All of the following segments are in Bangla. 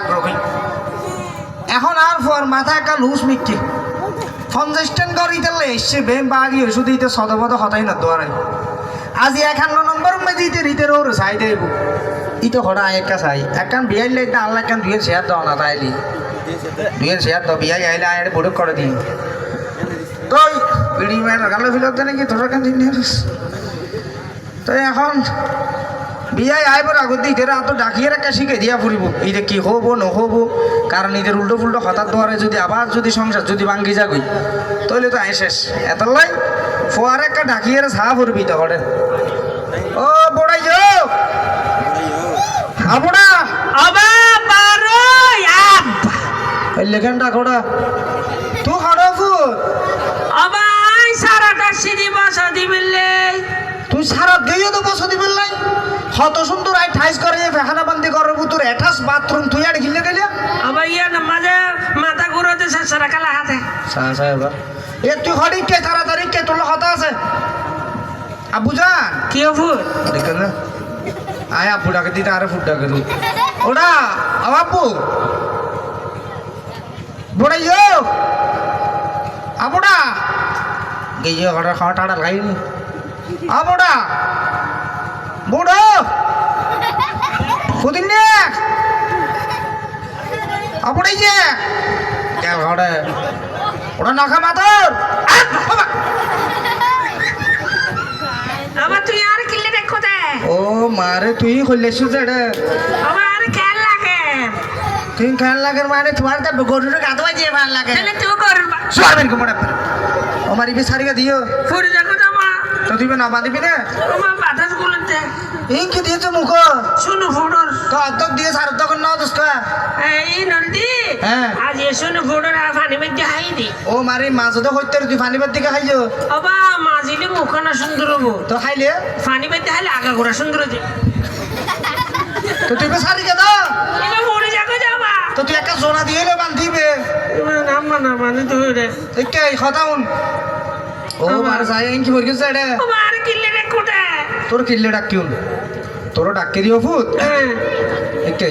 আগ্রহী এখন আর পর মাথা একটা লুজ মিটকে 50 করে ইতালে এসছে বেম বাগি ওষুধ দিতে সদবদ হতাই না দোয়ারে আজ 51 নম্বর মেজিতে রিতের ওর সাই দেব ইতো হড়া একটা সাই একখান বিয়াই লাইতে আল্লাহ একখান দুয়ের শেয়ার দাও না তাইলি দুয়ের শেয়ার দাও বিয়াই আইলে আয় বড় করে দিই তুই বিড়ি মেয়ের গালে ফিরতে নাকি তোর কেন দিন তো এখন বিয়াই আইবার আগত ইদের তো ডাকিয়ে রাখা শিখে দিয়া ফুরিব ইদের কি হব নহব কারণ ইদের উল্টো ফুল্টো হঠাৎ ধরে যদি আবার যদি সংসার যদি ভাঙ্গি যাগই তাহলে তো আয় শেষ এত লাই ফোয়ার একটা ডাকিয়ে ছা ফুরবি তো হরে ও বড়াই যাও আবড়া আবা বারো আব্বা এই লেখানটা কোড়া তুই হড় ফুট আবা আই সারাটা সিঁড়ি বসা দিবিলে তুই সারা দিয়ে তো বসে দিবেন নাই কত সুন্দর আই ঠাইস করে ফেহানা বান্দি করার ভিতর অ্যাটাচ বাথরুম তুই আর গিলে গেলে আবা ইয়া না মাঝে মাথা ঘুরাতে সারা কালা হাতে সাহেব এ তুই হড়ি কে তাড়াতাড়ি কে তোর হতা আছে আবু জান কি ফুট দেখেন না আয় আপু ডাকে দিতে আরে ফুট ডাকে ওটা আপু বড়াই যাও আপুটা গিয়ে হঠাৎ খাওয়া টাড়া লাগাইনি আবড়া বুড়ো ফুদিন নে আবড়াই যে কেন ঘরে ওটা নখা মাথর আবা তুই আর কিল্লে দেখো দে ও মারে তুই খুললেছিস এটা আবা আর খেল লাগে তুই খেয়াল লাগে মানে তোমার তো গরুর গাদোয়া দিয়ে ভালো লাগে তাহলে তুই করুন সোয়াবেন কুমড়া ও মারি বি সারিকা দিও ফুরি দেখো জামা তো তুই না বাঁধিবি না আমার বাতাস গুলতে ইনকি দিয়েছে মুখ শুনো ফুডর তো অর্ধক দিয়ে সার তখন নাও দোস্ত এই নলদি হ্যাঁ আজ শুনো ফুডর আর পানি মধ্যে হাই দি ও মারি মাছ তো হইতে তুই ফানিবার দিকে খাইছো আবা মাঝিলে মুখানা সুন্দর হবো তো খাইলে পানি মধ্যে হাইলে আগা ঘোরা সুন্দর হচ্ছে তো তুই সারিকা দাও এবার মরে যাকো যাবা তো তুই একটা জোনা দিয়ে এলে বান্ধিবে এবার নাম না মানে তো রে একে খতাউন ও মার সাই ইনকি বর্গে সাইডে আমার কিল্লে দেখো দে তোর কিল্লে ডাকিউন তোর ডাকে দিও ফুট একে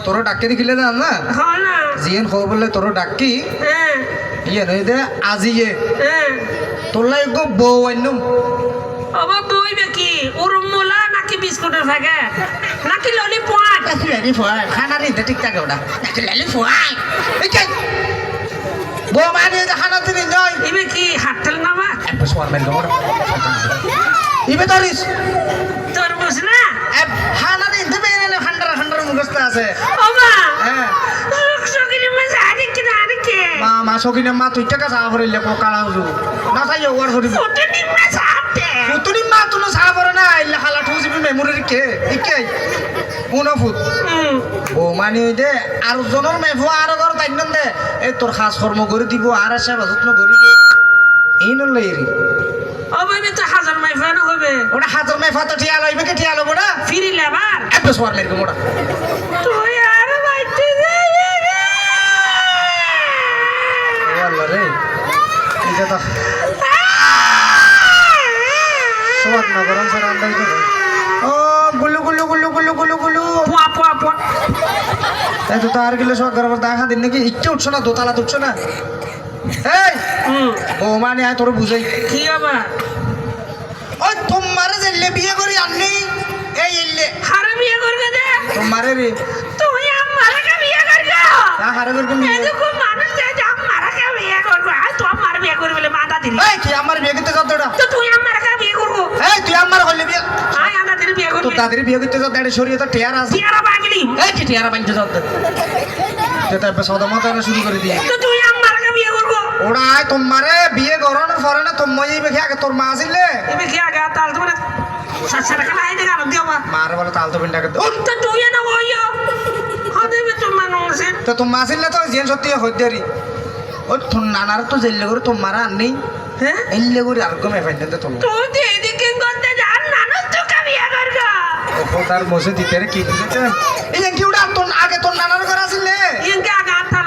তোর ডাকে দি কিল্লে দাম না হ্যাঁ না জিয়েন খো বললে তোর ডাকি হ্যাঁ ইয়ে নই দে আজিয়ে হ্যাঁ তোর লাই গো বউ আইনুম আবার বই বেকি উরুমুলা নাকি বিস্কুটের প্যাকেট নাকি ললিপপ লেলি ফয় খানা নি দে ঠিক থাকে ওটা লেলি ফয় একে বউ মানে খানা দিন নয় ইবে কি হাতল নামা এবে সোয়ার মেন গমর ইবে ধরিস তরমুজ না এব খানা দিন দেবে না ঠান্ডা ঠান্ডা মুখস্থ আছে ওমা হ্যাঁ সকিনি মজা আদিকে না আদিকে মা সকিনে মা তুই টাকা চা ভরিলে কো কালা হুজু না তাই ওয়ার ভরিব ওটনি মজা আপতে ফুতুনি মা তুনো চা ভরে না ইল্লা খালা ঠুসিবি মেমোরি কে ইকে কোন ফুট ও মানে ওই দে আর জনের মেফো আর ঘর তাইনন দে এই তোর খাস কর্ম করে দিব আর সেবা যত্ন করিব এই নলই রে ও ভাই তো হাজার মাইফানো হবে ওটা হাজার মেফা তো ঠিয়া লইবে কে ঠিয়া লব না ফিরি লেবার এবে সোয়ার মের গোমড়া তুই আর বাইতে দে ও আল্লাহ রে এটা তো সোয়ার না গরম সর আন্দাই তো ও গুলু গুলু গুলু গুলু গুলু গুলু পুয়া পুয়া পুয়া এই তো আর গেলে সব গরম দেখা দিন নাকি ইচ্ছে উঠছ না দোতলা উঠছ না এই ও মানে আয় তোর বুঝাই কি আবার ওই তোমারে যে বিয়ে করি আননি এই এলে হারে বিয়ে করবে দে তোমারে রে তুই আমারকে বিয়ে করবে তা হারে করে তুমি এরকম মানুষ যে আমারকে বিয়ে করবে আর তুই আমার বিয়ে করবে বলে মাথা দিলি এই কি আমার বিয়ে করতে যাও তোরা তো তুই আমারকে বিয়ে করবো এই তুই আমার হইলে বিয়ে আয় আমাদের বিয়ে তো করবি তাদের বিয়ে করতে যাও দাঁড়ে সরিয়ে তো টিয়ার আছে টিয়ারা বাগলি এই কি টিয়ারা বানতে যাও তো যেটা সদা মাথা শুরু করে দিয়ে তো তুই আমারকে বিয়ে করবো ওরা আয় তোমারে বিয়ে করানোর পরে না তোমায় বেখে আগে তোর মা আসিলে এবে কি আগা তাল তোমার সারা কালা আইতে গান দিবা মার বলে তাল তো পিন্ডাকে তো তুই না হইও হদেবে তো মানুষ তো তোমা আসিলে তো জেন সত্যি হইদেরি ও তোর নানার তো জেলে করে তোমার আননি হ্যাঁ এলে করে আর কমে ফাইতে তোমার তুই যে এদিকে করতে যান নানু তো বিয়ে করবে ও তার বসে দিতে রে কি বুঝেছে এই যে কি ওটা তোর আগে তোর নানার ঘর আসিলে ইনকে আগা